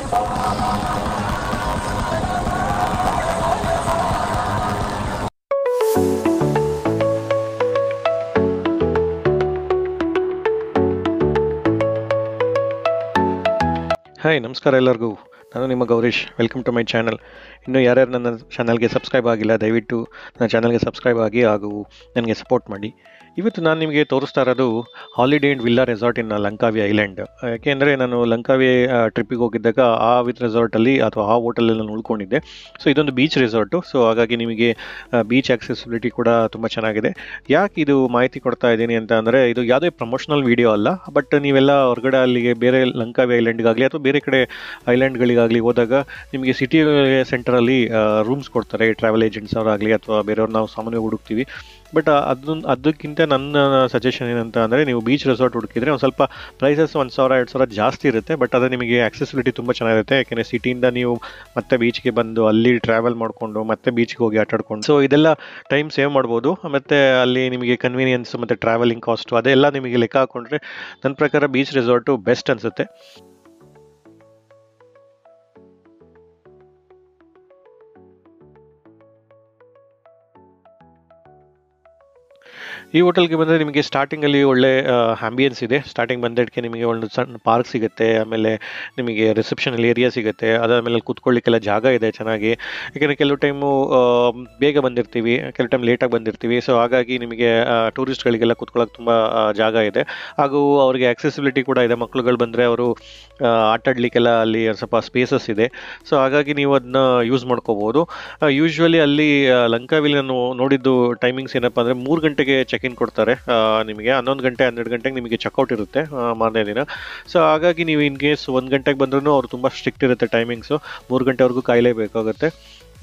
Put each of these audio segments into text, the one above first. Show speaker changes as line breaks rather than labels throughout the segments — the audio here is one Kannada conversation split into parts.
ಹಾಯ್, ನಮಸ್ಕಾರ ಎಲ್ಲರಿಗೂ. ನಾನು ನಿಮ್ಮ Gourish. Welcome to my channel. ಇನ್ನು ಯಾರ್ಯಾರು ನನ್ನ ಚಾನಲ್ಗೆ ಸಬ್ಸ್ಕ್ರೈಬ್ ಆಗಿಲ್ಲ, ದಯವಿಟ್ಟು ನನ್ನ ಚಾನಲ್ಗೆ ಸಬ್ಸ್ಕ್ರೈಬ್ ಆಗಿ ಹಾಗೂ ನನಗೆ ಸಪೋರ್ಟ್ ಮಾಡಿ. ಇವತ್ತು ನಾನು ನಿಮಗೆ ತೋರಿಸ್ತಾ ಇರೋದು holiday and villa resort in ಲಂಕಾವಿ island. ಯಾಕೆಂದರೆ ನಾನು ಲಂಕಾವಿ ಟ್ರಿಪ್ಪಿಗೆ ಹೋಗಿದ್ದಾಗ ಆ ರೆಸಾರ್ಟಲ್ಲಿ ಅಥವಾ ಆ ಹೋಟೆಲಲ್ಲಿ ನಾನು ಉಳ್ಕೊಂಡಿದ್ದೆ. ಸೊ ಇದೊಂದು ಬೀಚ್ ರೆಸಾರ್ಟು. ಸೊ ಹಾಗಾಗಿ ನಿಮಗೆ ಬೀಚ್ ಆಕ್ಸೆಸಿಬಿಲಿಟಿ ಕೂಡ ತುಂಬ ಚೆನ್ನಾಗಿದೆ. ಯಾಕೆ ಇದು ಮಾಹಿತಿ ಕೊಡ್ತಾ ಇದ್ದೀನಿ ಅಂತ ಅಂದರೆ, ಇದು ಯಾವುದೇ ಪ್ರಮೋಷನಲ್ ವಿಡಿಯೋ ಅಲ್ಲ. ಬಟ್ ನೀವೆಲ್ಲ ಹೊರಗಡೆ ಅಲ್ಲಿಗೆ ಬೇರೆ ಲಂಕಾವಿ ಐಲ್ಯಾಂಡ್ಗಾಗಲಿ ಅಥವಾ ಬೇರೆ ಕಡೆ ಐಲ್ಯಾಂಡ್ಗಳಿಗಾಗಲಿ ಹೋದಾಗ ನಿಮಗೆ ಸಿಟಿ ಸೆಂಟರಲ್ಲಿ ರೂಮ್ಸ್ ಕೊಡ್ತಾರೆ, ಟ್ರಾವೆಲ್ ಏಜೆಂಟ್ಸ್ ಅವರಾಗಲಿ ಅಥವಾ ಬೇರೆಯವ್ರು ನಾವು ಸಾಮಾನ್ಯವಾಗಿ ಹುಡುಕ್ತೀವಿ. ಬಟ್ ಅದಕ್ಕಿಂತ ನನ್ನ ಸಜೆಷನ್ ಏನಂತ ಅಂದರೆ, ನೀವು ಬೀಚ್ ರೆಸಾರ್ಟ್ ಹುಡುಕಿದ್ರೆ ಒಂದು ಸ್ವಲ್ಪ ಪ್ರೈಸಸ್ 1,000-2,000 ಜಾಸ್ತಿ ಇರುತ್ತೆ. ಬಟ್ ಅದು ನಿಮಗೆ ಆಕ್ಸೆಸಿಬಿಲಿಟಿ ತುಂಬ ಚೆನ್ನಾಗಿರುತ್ತೆ. ಯಾಕೆಂದರೆ ಸಿಟಿಯಿಂದ ನೀವು ಮತ್ತೆ ಬೀಚ್ಗೆ ಬಂದು ಅಲ್ಲಿ ಟ್ರಾವೆಲ್ ಮಾಡಿಕೊಂಡು ಮತ್ತೆ ಬೀಚ್ಗೆ ಹೋಗಿ ಆಟಾಡ್ಕೊಂಡು, ಸೊ ಇದೆಲ್ಲ ಟೈಮ್ ಸೇವ್ ಮಾಡ್ಬೋದು. ಮತ್ತು ಅಲ್ಲಿ ನಿಮಗೆ ಕನ್ವೀನಿಯನ್ಸ್ ಮತ್ತು ಟ್ರಾವೆಲಿಂಗ್ ಕಾಸ್ಟು ಅದೆಲ್ಲ ನಿಮಗೆ ಲೆಕ್ಕ ಹಾಕ್ಕೊಂಡ್ರೆ ನನ್ನ ಪ್ರಕಾರ ಬೀಚ್ ರೆಸಾರ್ಟು ಬೆಸ್ಟ್ ಅನಿಸುತ್ತೆ. ಈ ಹೋಟೆಲ್ಗೆ ಬಂದರೆ ನಿಮಗೆ ಸ್ಟಾರ್ಟಿಂಗಲ್ಲಿ ಒಳ್ಳೆ ಆಂಬಿಯನ್ಸ್ ಇದೆ. ಸ್ಟಾರ್ಟಿಂಗ್ ಬಂದಕ್ಕೆ ನಿಮಗೆ ಒಂದು ಸಣ್ಣ ಪಾರ್ಕ್ ಸಿಗುತ್ತೆ, ಆಮೇಲೆ ನಿಮಗೆ ರಿಸೆಪ್ಷನಲ್ಲಿ ಏರಿಯಾ ಸಿಗುತ್ತೆ, ಅದಾದಮೇಲೆ ಕೂತ್ಕೊಳ್ಳಿಕ್ಕೆಲ್ಲ ಜಾಗ ಇದೆ ಚೆನ್ನಾಗಿ. ಯಾಕೆಂದರೆ ಕೆಲವು ಟೈಮು ಬೇಗ ಬಂದಿರ್ತೀವಿ, ಕೆಲವು ಟೈಮ್ ಲೇಟಾಗಿ ಬಂದಿರ್ತೀವಿ. ಸೊ ಹಾಗಾಗಿ ನಿಮಗೆ ಟೂರಿಸ್ಟ್ಗಳಿಗೆಲ್ಲ ಕೂತ್ಕೊಳ್ಳೋಕೆ ತುಂಬ ಜಾಗ ಇದೆ. ಹಾಗೂ ಅವರಿಗೆ ಆಕ್ಸೆಸಿಬಿಲಿಟಿ ಕೂಡ ಇದೆ. ಮಕ್ಕಳುಗಳು ಬಂದರೆ ಅವರು ಆಟಾಡಲಿಕ್ಕೆಲ್ಲ ಅಲ್ಲಿ ಸ್ವಲ್ಪ ಸ್ಪೇಸಸ್ ಇದೆ. ಸೊ ಹಾಗಾಗಿ ನೀವು ಅದನ್ನ ಯೂಸ್ ಮಾಡ್ಕೋಬೋದು. ಯೂಶ್ವಲಿ ಅಲ್ಲಿ ಲಂಕಾವಿಲಿ ನಾನು ನೋಡಿದ್ದು ಟೈಮಿಂಗ್ಸ್ ಏನಪ್ಪ ಅಂದರೆ, 3 ಗಂಟೆಗೆ ಚೆಕ್ ಇನ್ ಕೊಡ್ತಾರೆ ನಿಮಗೆ. 11 ಗಂಟೆ 12 ಗಂಟೆಗೆ ನಿಮಗೆ ಚೆಕ್ಔಟ್ ಇರುತ್ತೆ ಮಾರನೇ ದಿನ. ಸೊ ಹಾಗಾಗಿ ನೀವು ಇನ್ ಕೇಸ್ 1 ಗಂಟೆಗೆ ಬಂದ್ರೂ ಅವ್ರು ತುಂಬ ಸ್ಟ್ರಿಕ್ಟ್ ಇರುತ್ತೆ ಟೈಮಿಂಗ್ಸು. 3 ಗಂಟೆವರೆಗೂ ಕಾಯಲೇಬೇಕಾಗುತ್ತೆ.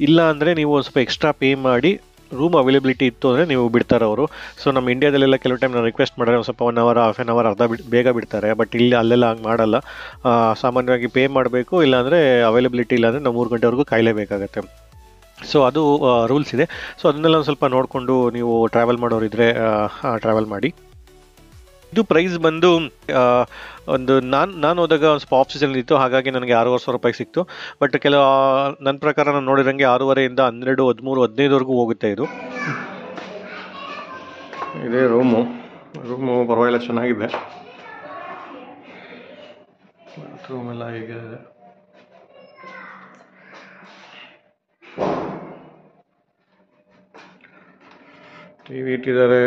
ಇಲ್ಲ ಅಂದರೆ ನೀವು ಒಂದು ಸ್ವಲ್ಪ ಎಕ್ಸ್ಟ್ರಾ ಪೇ ಮಾಡಿ ರೂಮ್ ಅವೈಲಬಿಲಿಟಿ ಇತ್ತು ಅಂದರೆ ನೀವು ಬಿಡ್ತಾರೆ ಅವರು. ಸೊ ನಮ್ಮ ಇಂಡಿಯಾದಲ್ಲೆಲ್ಲ ಕೆಲವು ಟೈಮ್ ನಾನು ರಿಕ್ವೆಸ್ಟ್ ಮಾಡಿದ್ರೆ ಒಂದು ಸ್ವಲ್ಪ 1 ಅವರ್ ಹಾಫ್ ಆನ್ ಅವರ್ ಬೇಗ ಬಿಡ್ತಾರೆ. ಬಟ್ ಇಲ್ಲಿ ಅಲ್ಲೆಲ್ಲ ಹಂಗೆ ಮಾಡಲ್ಲ. ಸಾಮಾನ್ಯವಾಗಿ ಪೇ ಮಾಡಬೇಕು, ಇಲ್ಲಾಂದರೆ ಅವೈಲಬಿಲಿಟಿ ಇಲ್ಲಾಂದರೆ ನಾವು 3 ಗಂಟೆವರೆಗೂ ಕಾಯಲೇಬೇಕಾಗತ್ತೆ. ಸೊ ಅದು ರೂಲ್ಸ್ ಇದೆ. ಸೊ ಅದನ್ನೆಲ್ಲ ಒಂದು ಸ್ವಲ್ಪ ನೋಡಿಕೊಂಡು ನೀವು ಟ್ರಾವೆಲ್ ಮಾಡೋರಿದ್ರೆ ಟ್ರಾವೆಲ್ ಮಾಡಿ. ಇದು ಪ್ರೈಸ್ ಬಂದು ಒಂದು ನಾನು ಹೋದಾಗ ಒಂದು ಸ್ವಲ್ಪ ಆಫ್ ಸೀಸನ್ ಇತ್ತು, ಹಾಗಾಗಿ ನನಗೆ 6,500 ರೂಪಾಯಿಗೆ ಸಿಕ್ತು. ಬಟ್ ನನ್ನ ಪ್ರಕಾರ ನಾನು ನೋಡಿದಂಗೆ 6,500 12, 13, 15ವರೆಗೂ ಹೋಗುತ್ತೆ ಇದು. ಇದೇ ರೂಮು ಪರವಾಗಿಲ್ಲ, ಚೆನ್ನಾಗಿದೆ. ರೂಮೆಲ್ಲ ಹೀಗೆ ಇದೆ. ಟಿವಿ ಇಟ್ಟಿದ್ದಾರೆ,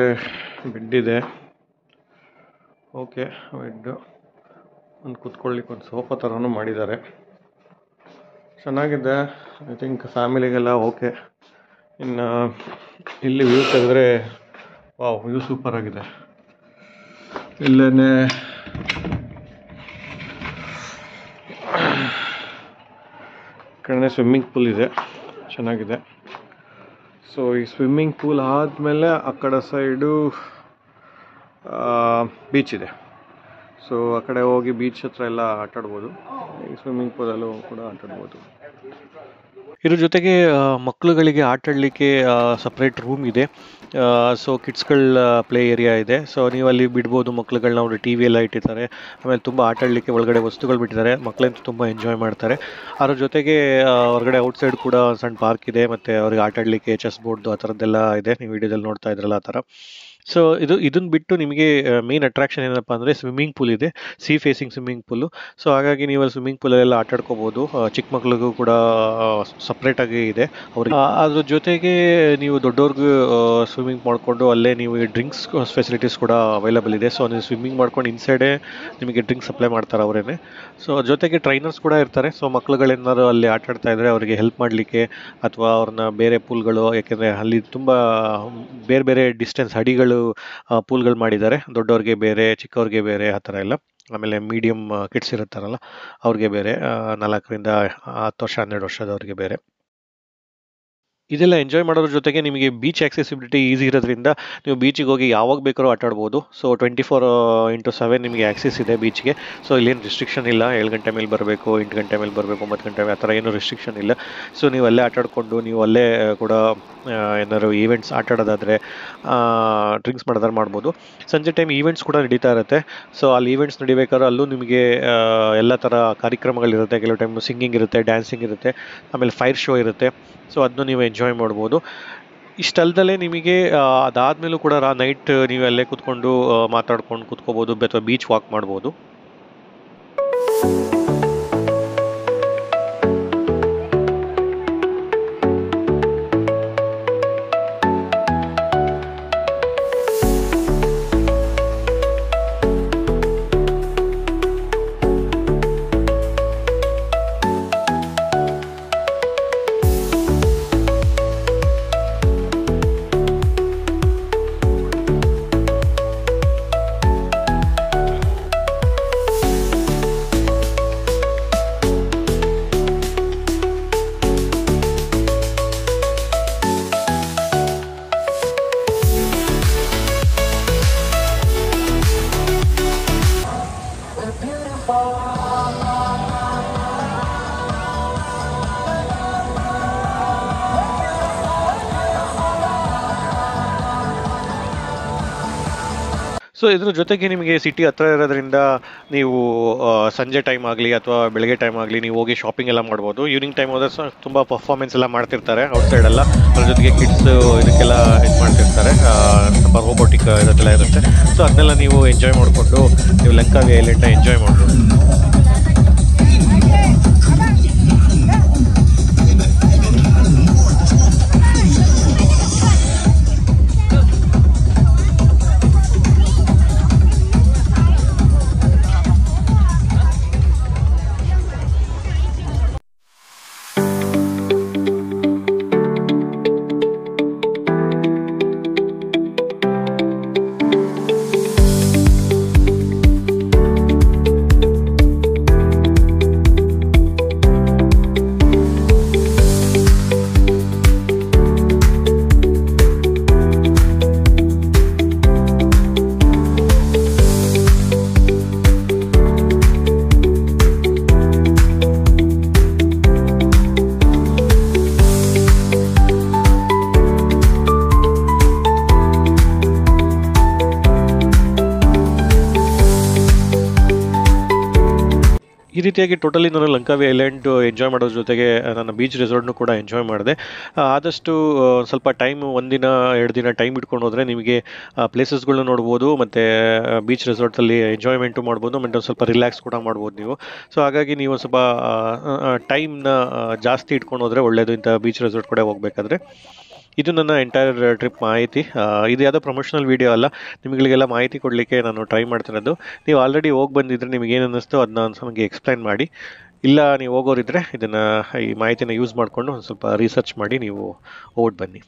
ಬೆಡ್ ಇದೆ. ಓಕೆ, ಬೆಡ್ಡು ಒಂದು ಕೂತ್ಕೊಳ್ಳಿಕ್ಕೆ ಒಂದು ಸೋಫಾ ಥರನೂ ಮಾಡಿದ್ದಾರೆ. ಚೆನ್ನಾಗಿದೆ. ಐ ಥಿಂಕ್ ಫ್ಯಾಮಿಲಿಗೆಲ್ಲ ಓಕೆ. ಇನ್ನು ಇಲ್ಲಿ ವ್ಯೂ ತೆಗೆದ್ರೆ ವಾವ್, ವ್ಯೂ ಸೂಪರ್ ಆಗಿದೆ. ಇಲ್ಲೇ ಕಡೆ ಸ್ವಿಮ್ಮಿಂಗ್ ಪೂಲ್ ಇದೆ, ಚೆನ್ನಾಗಿದೆ. ಸೊ ಈ ಸ್ವಿಮ್ಮಿಂಗ್ ಪೂಲ್ ಆದಮೇಲೆ ಆ ಕಡೆ ಸೈಡು ಬೀಚ್ ಇದೆ. ಸೊ ಆ ಕಡೆ ಹೋಗಿ ಬೀಚ್ ಹತ್ರ ಎಲ್ಲ ಆಟಾಡ್ಬೋದು. ಈ ಸ್ವಿಮ್ಮಿಂಗ್ ಪೂಲಲ್ಲೂ ಕೂಡ ಆಟಾಡ್ಬೋದು. ಇದ್ರ ಜೊತೆಗೆ ಮಕ್ಕಳುಗಳಿಗೆ ಆಟಾಡಲಿಕ್ಕೆ ಸಪ್ರೇಟ್ ರೂಮ್ ಇದೆ. ಸೊ ಕಿಡ್ಸ್ಗಳ ಪ್ಲೇ ಏರಿಯಾ ಇದೆ. ಸೊ ನೀವು ಅಲ್ಲಿ ಬಿಡ್ಬೋದು ಮಕ್ಳುಗಳನ್ನ. ಅವರು ಟಿ ವಿ ಎಲ್ಲ ಇಟ್ಟಿರ್ತಾರೆ. ಆಮೇಲೆ ತುಂಬ ಆಟಾಡಲಿಕ್ಕೆ ಒಳಗಡೆ ವಸ್ತುಗಳು ಬಿಟ್ಟಿದ್ದಾರೆ. ಮಕ್ಕಳಂತೂ ತುಂಬ ಎಂಜಾಯ್ ಮಾಡ್ತಾರೆ. ಅದ್ರ ಜೊತೆಗೆ ಹೊರಗಡೆ ಔಟ್ಸೈಡ್ ಕೂಡ ಸಣ್ಣ ಪಾರ್ಕ್ ಇದೆ. ಮತ್ತು ಅವ್ರಿಗೆ ಆಟಾಡಲಿಕ್ಕೆ ಚೆಸ್ ಬೋರ್ಡ್ದು ಆ ಥರದ್ದೆಲ್ಲ ಇದೆ. ನೀವು ವಿಡಿಯೋದಲ್ಲಿ ನೋಡ್ತಾ ಇದ್ರಲ್ಲ ಆ ಥರ. ಸೊ ಇದನ್ನು ಬಿಟ್ಟು ನಿಮಗೆ ಮೇನ್ ಅಟ್ರಾಕ್ಷನ್ ಏನಪ್ಪ ಅಂದರೆ ಸ್ವಿಮ್ಮಿಂಗ್ ಪೂಲ್ ಇದೆ, sea facing swimming pool. So ಹಾಗಾಗಿ ನೀವು ಅಲ್ಲಿ ಸ್ವಿಮ್ಮಿಂಗ್ ಪೂಲಲ್ಲೆಲ್ಲ ಆಟಾಡ್ಕೋಬೋದು. ಚಿಕ್ಕ ಮಕ್ಳಿಗೂ ಕೂಡ ಸಪ್ರೇಟಾಗಿ ಇದೆ ಅವ್ರಿಗೆ. ಅದ್ರ ಜೊತೆಗೆ ನೀವು ದೊಡ್ಡವ್ರಿಗೂ ಸ್ವಿಮ್ಮಿಂಗ್ ಮಾಡಿಕೊಂಡು ಅಲ್ಲೇ ನೀವು ಡ್ರಿಂಕ್ಸ್ ಫೆಸಿಲಿಟೀಸ್ ಕೂಡ ಅವೈಲಬಲ್ ಇದೆ. ಸೊ ನೀವು ಸ್ವಿಮ್ಮಿಂಗ್ ಮಾಡ್ಕೊಂಡು ಇನ್ಸೈಡೇ ನಿಮಗೆ ಡ್ರಿಂಕ್ಸ್ ಸಪ್ಲೈ ಮಾಡ್ತಾರೆ ಅವರೇನೆ. ಸೊ ಜೊತೆಗೆ ಟ್ರೈನರ್ಸ್ ಕೂಡ ಇರ್ತಾರೆ. ಸೊ ಮಕ್ಳುಗಳೇನಾದ್ರು ಅಲ್ಲಿ ಆಟಾಡ್ತಾ ಇದ್ದರೆ ಅವರಿಗೆ ಹೆಲ್ಪ್ ಮಾಡಲಿಕ್ಕೆ ಅಥವಾ ಅವ್ರನ್ನ ಬೇರೆ ಪೂಲ್ಗಳು, ಯಾಕೆಂದರೆ ಅಲ್ಲಿ ತುಂಬ ಬೇರೆ ಬೇರೆ ಡಿಸ್ಟೆನ್ಸ್ ಅಡಿಗಳು ಪೂಲ್ಗಳು ಮಾಡಿದ್ದಾರೆ. ದೊಡ್ಡವ್ರಿಗೆ ಬೇರೆ, ಚಿಕ್ಕವ್ರಿಗೆ ಬೇರೆ, ಆ ಥರ ಎಲ್ಲ. ಆಮೇಲೆ ಮೀಡಿಯಮ್ ಕಿಡ್ಸ್ ಇರುತ್ತಾರಲ್ಲ ಅವ್ರಿಗೆ ಬೇರೆ, 4ರಿಂದ 10 ವರ್ಷ 12 ವರ್ಷದವ್ರಿಗೆ ಬೇರೆ. ಇದೆಲ್ಲ ಎಂಜಾಯ್ ಮಾಡೋದ್ರ ಜೊತೆಗೆ ನಿಮಗೆ ಬೀಚ್ ಆಕ್ಸೆಸಿಬಿಲಿಟಿ ಈಸಿ ಇರೋದ್ರಿಂದ ನೀವು ಬೀಚಿಗೆ ಹೋಗಿ ಯಾವಾಗ ಬೇಕಾದ್ರೂ ಆಟ ಆಡ್ಬೋದು. ಸೊ 24/7 ನಿಮಗೆ ಆಕ್ಸೆಸ್ ಇದೆ ಬೀಚ್ಗೆ. ಸೊ ಇಲ್ಲೇನು ರಿಸ್ಟ್ರಿಕ್ಷನ್ ಇಲ್ಲ, 7 ಗಂಟೆ ಮೇಲೆ ಬರಬೇಕು, 8 ಗಂಟೆ ಮೇಲೆ ಬರಬೇಕು, 9 ಗಂಟೆ ಮೇಲೆ, ಆ ಥರ ಏನೂ ರಿಸ್ಟ್ರಿಕ್ಷನ್ ಇಲ್ಲ. ಸೊ ನೀವು ಅಲ್ಲೇ ಆಟ ಆಡಿಕೊಂಡು ನೀವು ಅಲ್ಲೇ ಕೂಡ ಏನಾದ್ರು ಈವೆಂಟ್ಸ್ ಆಟ ಆಡೋದಾದರೆ, ಡ್ರಿಂಕ್ಸ್ ಮಾಡೋದಾದ್ರೆ ಮಾಡ್ಬೋದು. ಸಂಜೆ ಟೈಮ್ ಈವೆಂಟ್ಸ್ ಕೂಡ ನಡೀತಾ ಇರುತ್ತೆ. ಸೊ ಅಲ್ಲಿ ಈವೆಂಟ್ಸ್ ನಡಿಬೇಕಾದ್ರೆ ಅಲ್ಲೂ ನಿಮಗೆ ಎಲ್ಲ ಥರ ಕಾರ್ಯಕ್ರಮಗಳಿರುತ್ತೆ. ಕೆಲವು ಟೈಮ್ ಸಿಂಗಿಂಗ್ ಇರುತ್ತೆ, ಡ್ಯಾನ್ಸಿಂಗ್ ಇರುತ್ತೆ, ಆಮೇಲೆ ಫೈರ್ ಶೋ ಇರುತ್ತೆ. ಸೊ ಅದನ್ನು ನೀವು ಎಂಜಾಯ್ ಮಾಡ್ಬೋದು. ಇಷ್ಟಲ್ದಲೇ ನಿಮಗೆ ಅದಾದಮೇಲೂ ಕೂಡ ನೈಟ್ ನೀವು ಅಲ್ಲೇ ಕೂತ್ಕೊಂಡು ಮಾತಾಡ್ಕೊಂಡು ಕೂತ್ಕೋಬೋದು, ಅಥವಾ ಬೀಚ್ ವಾಕ್ ಮಾಡ್ಬೋದು. ಸೊ ಇದ್ರ ಜೊತೆಗೆ ನಿಮಗೆ ಸಿಟಿ ಹತ್ರ ಇರೋದ್ರಿಂದ ನೀವು ಸಂಜೆ ಟೈಮ್ ಆಗಲಿ ಅಥವಾ ಬೆಳಗ್ಗೆ ಟೈಮ್ ಆಗಲಿ ನೀವು ಹೋಗಿ ಶಾಪಿಂಗ್ ಎಲ್ಲ ಮಾಡ್ಬೋದು. ಈವ್ನಿಂಗ್ ಟೈಮ್ ಹೋದ್ರೆ ತುಂಬ ಪರ್ಫಾರ್ಮೆನ್ಸ್ ಎಲ್ಲ ಮಾಡ್ತಿರ್ತಾರೆ ಔಟ್ಸೈಡ್ ಎಲ್ಲ. ಅದ್ರ ಜೊತೆಗೆ ಕಿಡ್ಸ್ ಇದಕ್ಕೆಲ್ಲ ಇದು ಮಾಡ್ತಿರ್ತಾರೆ, ಸ್ವಲ್ಪ ರೋಬೋಟಿಕ್ ಇದೆಲ್ಲ ಇರುತ್ತೆ. ಸೊ ಅದನ್ನೆಲ್ಲ ನೀವು ಎಂಜಾಯ್ ಮಾಡಿಕೊಂಡು ನೀವು ಲಂಕಾವಿ ಐಲ್ಯಾಂಡ್ನ ಎಂಜಾಯ್ ಮಾಡ್ಬೋದು. ಈ ರೀತಿಯಾಗಿ ಟೋಟಲಿ ನಾನು ಲಂಕಾವಿ ಐಲ್ಯಾಂಡ್ ಎಂಜಾಯ್ ಮಾಡೋದ್ರ ಜೊತೆಗೆ ನನ್ನ ಬೀಚ್ ರೆಸಾರ್ಟ್ನು ಕೂಡ ಎಂಜಾಯ್ ಮಾಡಿದೆ. ಆದಷ್ಟು ಸ್ವಲ್ಪ ಟೈಮ್, 1 ದಿನ 2 ದಿನ ಟೈಮ್ ಇಟ್ಕೊಂಡು ಹೋದರೆ ನಿಮಗೆ ಪ್ಲೇಸಸ್ಗಳನ್ನ ನೋಡ್ಬೋದು, ಮತ್ತು ಬೀಚ್ ರೆಸಾರ್ಟಲ್ಲಿ ಎಂಜಾಯ್ಮೆಂಟು ಮಾಡ್ಬೋದು, ಮತ್ತು ಸ್ವಲ್ಪ ರಿಲ್ಯಾಕ್ಸ್ ಕೂಡ ಮಾಡ್ಬೋದು ನೀವು. ಸೊ ಹಾಗಾಗಿ ನೀವು ಸ್ವಲ್ಪ ಟೈಮ್ನ ಜಾಸ್ತಿ ಇಟ್ಕೊಂಡು ಹೋದರೆ ಒಳ್ಳೆಯದು ಇಂಥ ಬೀಚ್ ರೆಸಾರ್ಟ್ ಕಡೆ ಹೋಗಬೇಕಾದ್ರೆ. ಇದು ನನ್ನ ಎಂಟೈರ್ ಟ್ರಿಪ್ ಮಾಹಿತಿ. ಇದು ಯಾವುದೋ ಪ್ರಮೋಷನಲ್ ವೀಡಿಯೋ ಅಲ್ಲ, ನಿಮಗಳಿಗೆಲ್ಲ ಮಾಹಿತಿ ಕೊಡಲಿಕ್ಕೆ ನಾನು ಟ್ರೈ ಮಾಡ್ತಿರೋದು. ನೀವು ಆಲ್ರೆಡಿ ಹೋಗಿ ಬಂದಿದ್ರೆ ನಿಮಗೆ ಏನು ಅನ್ನಿಸ್ತೋ ಅದನ್ನ ನಮಗೆ ಎಕ್ಸ್ಪ್ಲೈನ್ ಮಾಡಿ. ಇಲ್ಲ ನೀವು ಹೋಗೋರಿದ್ರೆ ಈ ಮಾಹಿತಿನ ಯೂಸ್ ಮಾಡಿಕೊಂಡು ಒಂದು ಸ್ವಲ್ಪ ರಿಸರ್ಚ್ ಮಾಡಿ ನೀವು ಹೋಗ್ಬಿಟ್ಟು ಬನ್ನಿ.